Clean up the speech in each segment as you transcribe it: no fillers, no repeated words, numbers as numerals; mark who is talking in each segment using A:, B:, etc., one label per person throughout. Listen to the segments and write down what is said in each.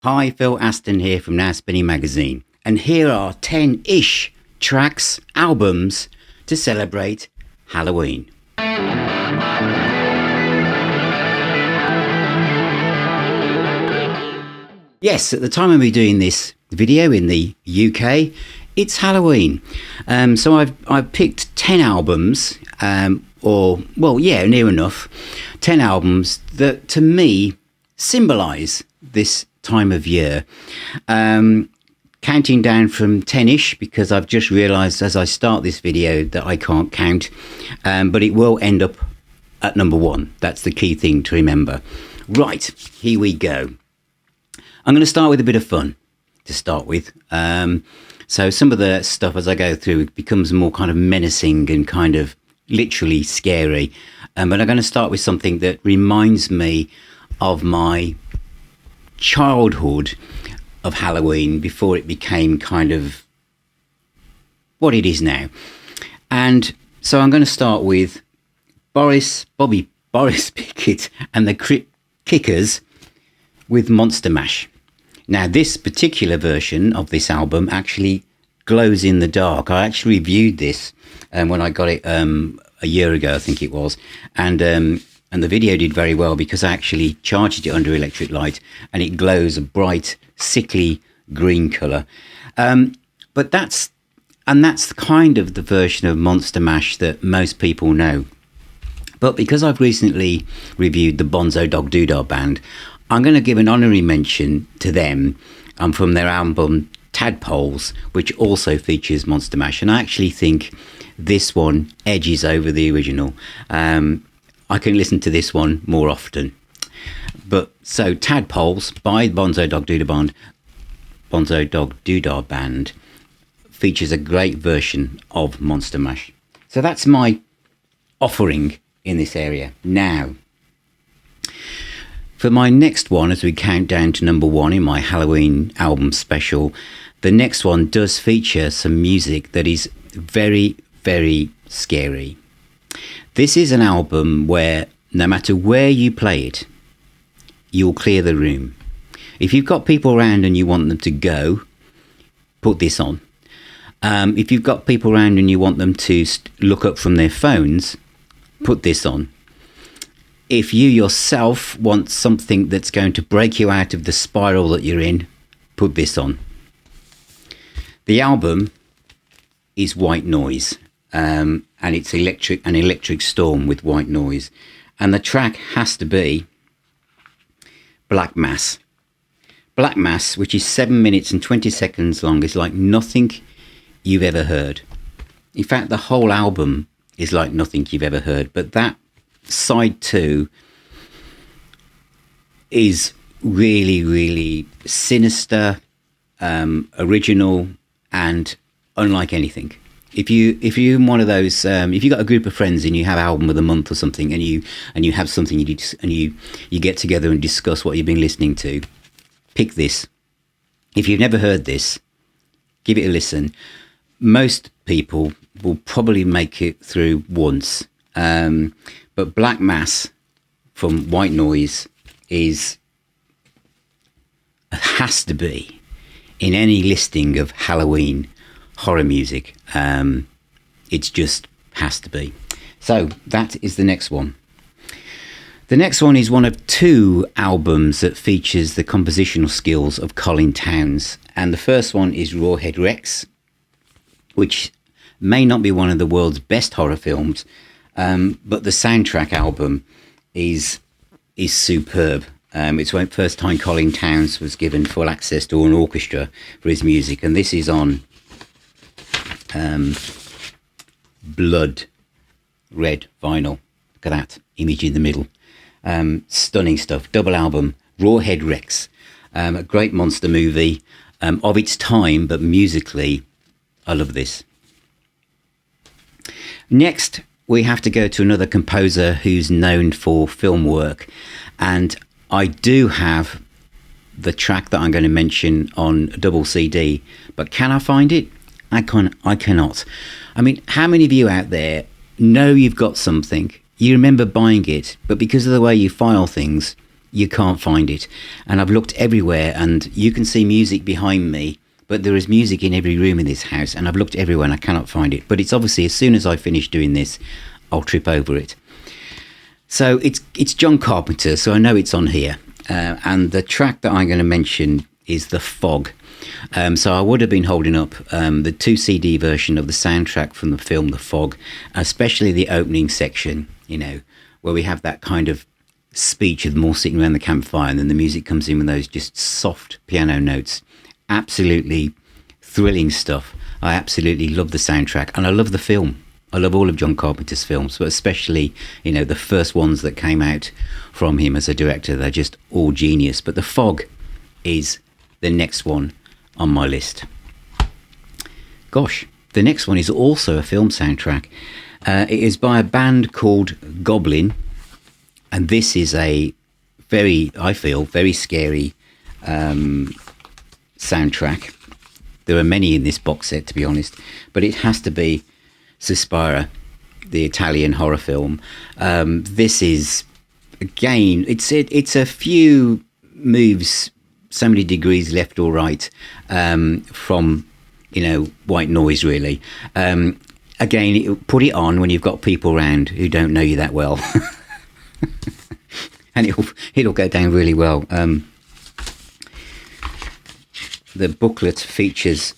A: Hi, Phil Aston here from Now Spinning Magazine, and here are 10-ish tracks, albums to celebrate Halloween. Yes, at the time of me doing this video in the UK, it's Halloween. So I've picked 10 albums, near enough, 10 albums that to me symbolise this time of year. Counting down from 10-ish because I've just realised as I start this video that I can't count, but it will end up at number 1. That's the key thing to remember. Right, here we go. I'm going to start with a bit of fun to start with. So some of the stuff as I go through becomes more kind of menacing and kind of literally scary. But I'm going to start with something that reminds me of my childhood of Halloween before it became kind of what it is now. And so I'm going to start with Boris Pickett and the Kickers with Monster Mash. Now, this particular version of this album actually glows in the dark. I actually reviewed this when I got it a year ago, I think it was. And the video did very well because I actually charged it under electric light and it glows a bright, sickly green colour. But that's kind of the version of Monster Mash that most people know. But because I've recently reviewed the Bonzo Dog Doodah Band, I'm going to give an honorary mention to them from their album Tadpoles, which also features Monster Mash. And I actually think this one edges over the original. I can listen to this one more often. But so Tadpoles by Bonzo Dog Doodah Band features a great version of Monster Mash. So that's my offering in this area. Now, for my next one, as we count down to number 1 in my Halloween album special, the next one does feature some music that is very, very scary. This is an album where no matter where you play it, you'll clear the room. If you've got people around and you want them to go, put this on. If you've got people around and you want them to look up from their phones, put this on. If you yourself want something that's going to break you out of the spiral that you're in, put this on. The album is White Noise, and it's an electric storm with white noise. And the track has to be Black Mass. Black Mass, which is 7 minutes and 20 seconds long, is like nothing you've ever heard. In fact, the whole album is like nothing you've ever heard. But that side 2 is really, really sinister, original, and unlike anything. If you're one of those, if you've got a group of friends and you have album of the month or something, and you have something you get together and discuss what you've been listening to, pick this. If you've never heard this, give it a listen. Most people will probably make it through once. But Black Mass from White Noise has to be in any listing of Halloween horror music. It just has to be. So that is the next one. The next one is one of 2 albums that features the compositional skills of Colin Towns. And the first one is Rawhead Rex, which may not be one of the world's best horror films, but the soundtrack album is superb. It's the first time Colin Towns was given full access to an orchestra for his music, and this is on blood red vinyl. Look at that image in the middle. Stunning stuff. Double album, Rawhead Rex. A great monster movie of its time, but musically, I love this. Next, we have to go to another composer who's known for film work, and I do have the track that I'm going to mention on a double CD, but can I find it? I cannot. I mean, how many of you out there know you've got something, you remember buying it, but because of the way you file things, you can't find it. And I've looked everywhere, and you can see music behind me, but there is music in every room in this house, and I've looked everywhere and I cannot find it. But it's obviously, as soon as I finish doing this, I'll trip over it. So it's John Carpenter, so I know it's on here. And the track that I'm going to mention is The Fog. So I would have been holding up the 2 CD version of the soundtrack from the film The Fog, especially the opening section, you know, where we have that kind of speech of them all sitting around the campfire, and then the music comes in with those just soft piano notes. Absolutely thrilling stuff. I absolutely love the soundtrack, and I love the film. I love all of John Carpenter's films, but especially, you know, the first ones that came out from him as a director. They're just all genius. But The Fog is the next one on my list. Gosh, the next one is also a film soundtrack. It is by a band called Goblin, and this is a very, I feel, very scary soundtrack. There are many in this box set, to be honest, but it has to be Suspiria, the Italian horror film. This is, again, it's a few moves, so many degrees left or right from, you know, white noise, really. Again, put it on when you've got people around who don't know you that well. And it'll go down really well. The booklet features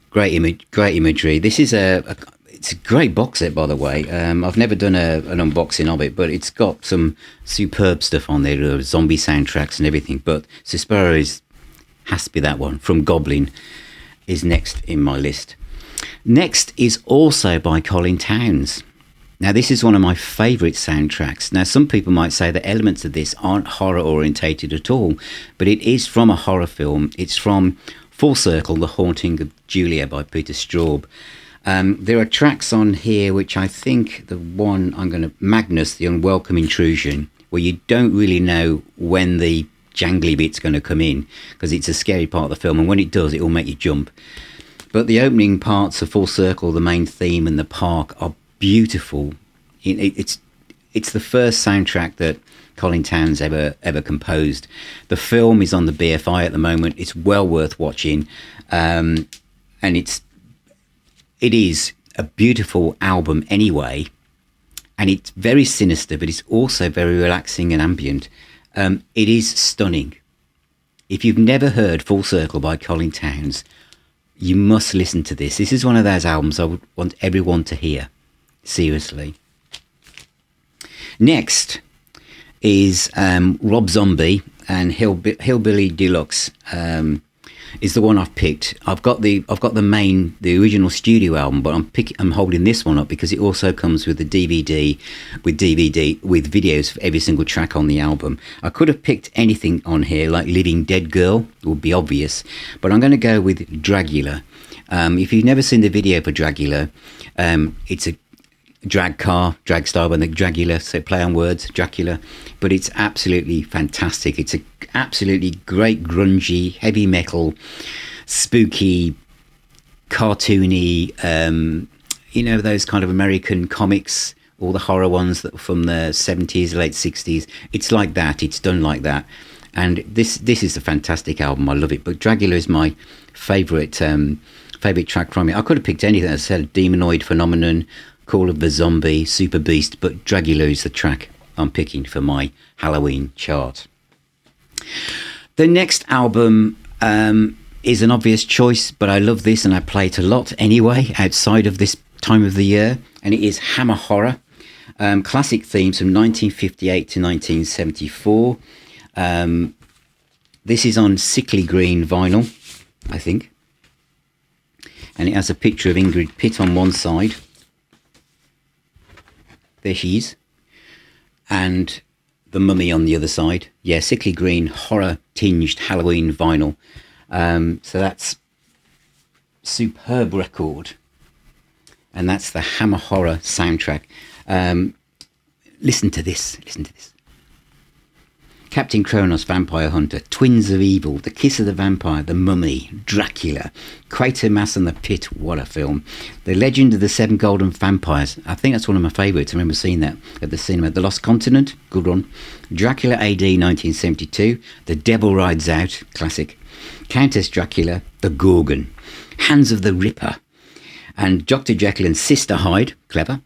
A: great imagery. This is it's a great box set, by the way. I've never done an unboxing of it, but it's got some superb stuff on there, zombie soundtracks and everything. But Suspiria has to be that one. From Goblin is next in my list. Next is also by Colin Towns. Now, this is one of my favourite soundtracks. Now, some people might say that elements of this aren't horror orientated at all, but it is from a horror film. It's from Full Circle, The Haunting of Julia by Peter Straub. There are tracks on here which I think the one Magnus, The Unwelcome Intrusion, where you don't really know when the jangly bit's going to come in, because it's a scary part of the film, and when it does, it will make you jump. But the opening parts of Full Circle, the main theme, and the park are beautiful. It's the first soundtrack that Colin Towns ever composed. The film is on the BFI at the moment. It's well worth watching, and it is a beautiful album anyway, and it's very sinister, but it's also very relaxing and ambient. It is stunning. If you've never heard Full Circle by Colin Towns, you must listen to this. This is one of those albums I would want everyone to hear. Seriously. Next is Rob Zombie, and Hellbilly Deluxe is the one I've picked. I've got the original studio album, but I'm holding this one up because it also comes with the DVD with videos for every single track on the album. I could have picked anything on here, like Living Dead Girl, would be obvious, but I'm going to go with Dragula. If you've never seen the video for Dragula, it's a drag star by the Dragula, so play on words, Dracula, but it's absolutely fantastic. It's a absolutely great grungy, heavy metal, spooky, cartoony, you know, those kind of American comics, all the horror ones that from the 70s, late 60s. It's like that. It's done like that. And this is a fantastic album. I love it. But Dragula is my favourite track from it. I could have picked anything. I said Demonoid Phenomenon, Call of the Zombie, Super Beast, but Dragula is the track I'm picking for my Halloween chart. The next album is an obvious choice, but I love this and I play it a lot anyway, outside of this time of the year, and it is Hammer Horror. Classic themes from 1958 to 1974. This is on sickly green vinyl, I think, and it has a picture of Ingrid Pitt on one side. There she is. And the Mummy on the other side. Yeah, sickly green, horror-tinged Halloween vinyl. So that's superb record. And that's the Hammer Horror soundtrack. Listen to this. Listen to this. Captain Kronos, Vampire Hunter, Twins of Evil, The Kiss of the Vampire, The Mummy, Dracula, Quatermass and the Pit, what a film. The Legend of the Seven Golden Vampires, I think that's one of my favourites, I remember seeing that at the cinema. The Lost Continent, good one. Dracula AD 1972, The Devil Rides Out, classic. Countess Dracula, The Gorgon, Hands of the Ripper, and Dr. Jekyll and Sister Hyde, clever.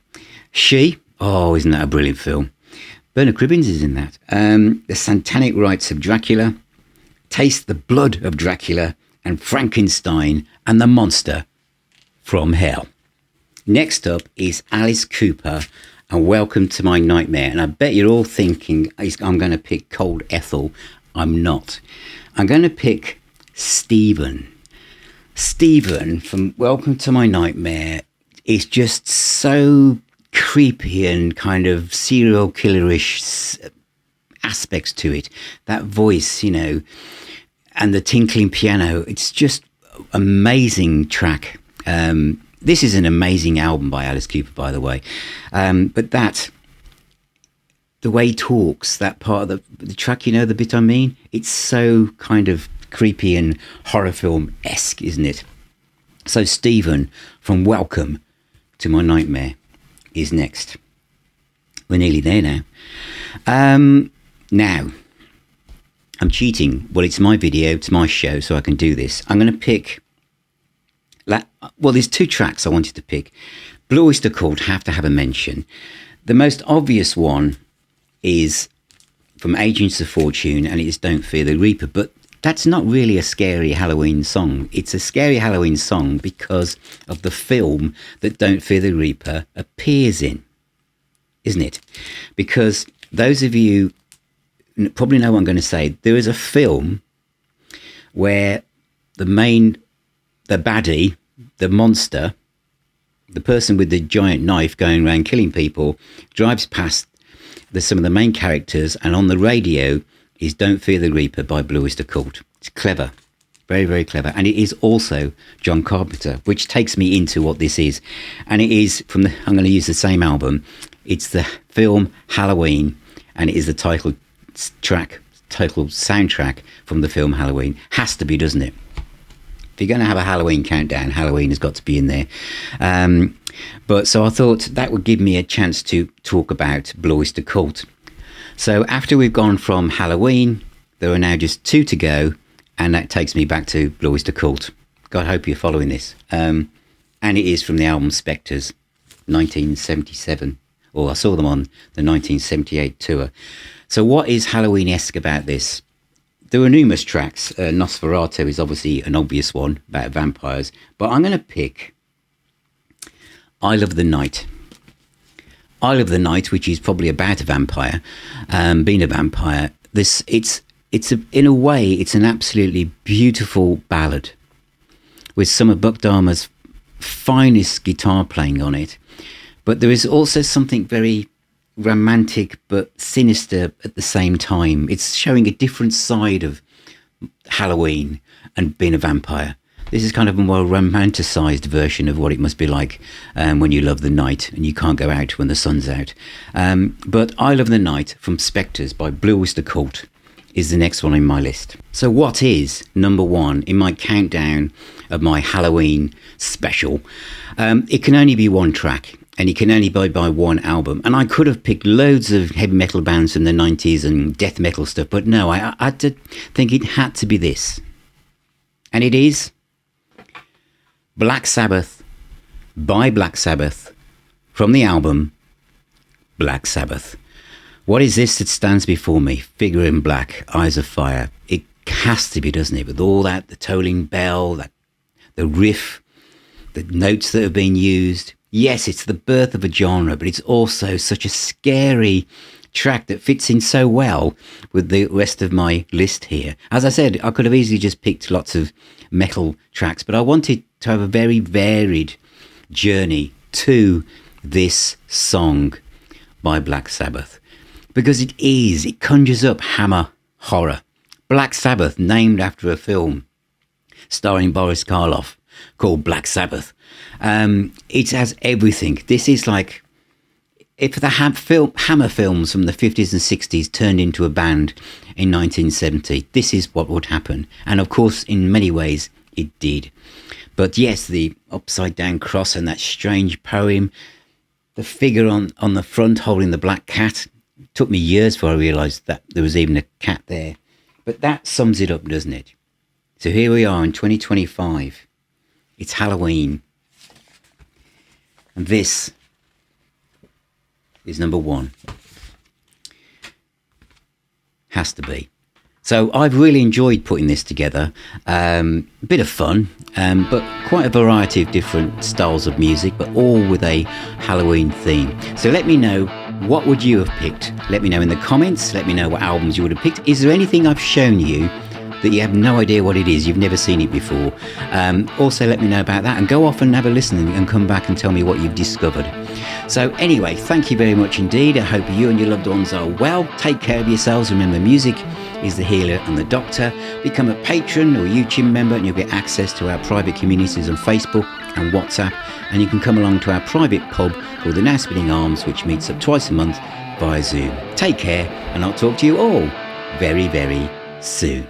A: She, oh, isn't that a brilliant film? Bernard Cribbins is in that. The Satanic Rites of Dracula, Taste the Blood of Dracula, and Frankenstein and the Monster from Hell. Next up is Alice Cooper and Welcome to My Nightmare. And I bet you're all thinking I'm going to pick Cold Ethel. I'm not. I'm going to pick Stephen. Stephen from Welcome to My Nightmare is just so creepy and kind of serial killerish aspects to it. That voice, you know, and the tinkling piano. It's just amazing track. This is an amazing album by Alice Cooper, by the way. But that, the way he talks, that part of the track, you know, the bit I mean, it's so kind of creepy and horror film-esque, isn't it? So Stephen from Welcome to My Nightmare is next. We're nearly there now. Now, I'm cheating. Well, it's my video, it's my show, so I can do this. I'm going to pick... Well, there's two tracks I wanted to pick. Blue Oyster Cult have to have a mention. The most obvious one is from Agents of Fortune, and it is Don't Fear the Reaper, but that's not really a scary Halloween song. It's a scary Halloween song because of the film that Don't Fear the Reaper appears in, isn't it? Because those of you probably know what I'm going to say. There is a film where the baddie, the monster, the person with the giant knife going around killing people, drives past some of the main characters, and on the radio is Don't Fear the Reaper by Blue Oyster Cult. It's clever. Very, very clever. And it is also John Carpenter, which takes me into what this is. And it is from I'm going to use the same album. It's the film Halloween, and it is the title soundtrack from the film Halloween. Has to be, doesn't it? If you're going to have a Halloween countdown, Halloween has got to be in there. But so I thought that would give me a chance to talk about Blue Oyster Cult. So after we've gone from Halloween, there are now just two to go, and that takes me back to Blue Oyster Cult. God, I hope you're following this. And it is from the album Spectres, 1977. Or I saw them on the 1978 tour. So what is Halloween-esque about this? There are numerous tracks. Nosferatu is obviously an obvious one about vampires, but I'm going to pick Isle of the Night. Isle of the Night, which is probably about a vampire, being a vampire. In a way, it's an absolutely beautiful ballad with some of Buck Dahmer's finest guitar playing on it. But there is also something very romantic but sinister at the same time. It's showing a different side of Halloween and being a vampire. This is kind of a more romanticised version of what it must be like when you love the night and you can't go out when the sun's out. But I Love the Night from Spectres by Blue Oyster Cult is the next one in my list. So what is number one in my countdown of my Halloween special? It can only be one track, and it can only be by one album. And I could have picked loads of heavy metal bands from the 90s and death metal stuff, but no, I had to think it had to be this. And it is Black Sabbath by Black Sabbath from the album Black Sabbath. What is this that stands before me? Figure in black, eyes of fire. It has to be, doesn't it? With all that, the tolling bell, the riff, the notes that have been used. Yes, it's the birth of a genre, but it's also such a scary track that fits in so well with the rest of my list here. As I said, I could have easily just picked lots of metal tracks, but I wanted to have a very varied journey to this song by Black Sabbath, because it conjures up Hammer horror. Black Sabbath, named after a film starring Boris Karloff called Black Sabbath. It has everything. This is like, if the Hammer films from the 50s and 60s turned into a band in 1970, this is what would happen. And of course, in many ways, it did. But yes, the upside down cross and that strange poem, the figure on the front holding the black cat. It took me years before I realised that there was even a cat there. But that sums it up, doesn't it? So here we are in 2025. It's Halloween. And this is number one. Has to be. So I've really enjoyed putting this together. A bit of fun, but quite a variety of different styles of music, but all with a Halloween theme. So let me know, what would you have picked? Let me know in the comments. Let me know what albums you would have picked. Is there anything I've shown you that you have no idea what it is? You've never seen it before. Also, let me know about that, and go off and have a listen and come back and tell me what you've discovered. So anyway, thank you very much indeed. I hope you and your loved ones are well. Take care of yourselves. Remember, music is the healer and the doctor. Become a patron or YouTube member and you'll get access to our private communities on Facebook and WhatsApp, and you can come along to our private pub called the Now Spinning Arms, which meets up twice a month via Zoom. Take care, and I'll talk to you all very, very soon.